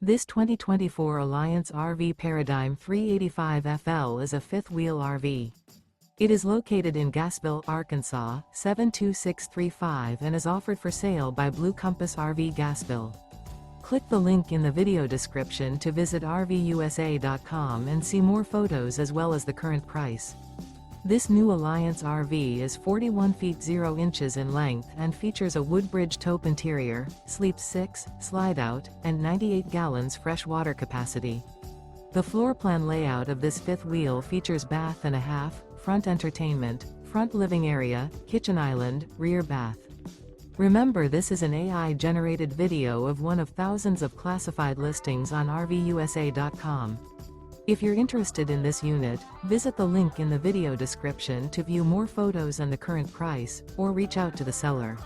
This 2024 Alliance RV Paradigm 385FL is a fifth-wheel RV. It is located in Gassville, Arkansas, 72635 and is offered for sale by Blue Compass RV Gassville. Click the link in the video description to visit RVUSA.com and see more photos as well as the current price. This new Alliance RV is 41 feet 0 inches in length and features a WOODBRIDGE TAUPE interior, sleeps 6, slide-out, and 98 gallons fresh water capacity. The floor plan layout of this fifth wheel features bath and a half, front entertainment, front living area, kitchen island, rear bath. Remember, this is an AI-generated video of one of thousands of classified listings on RVUSA.com. If you're interested in this unit, visit the link in the video description to view more photos and the current price, or reach out to the seller.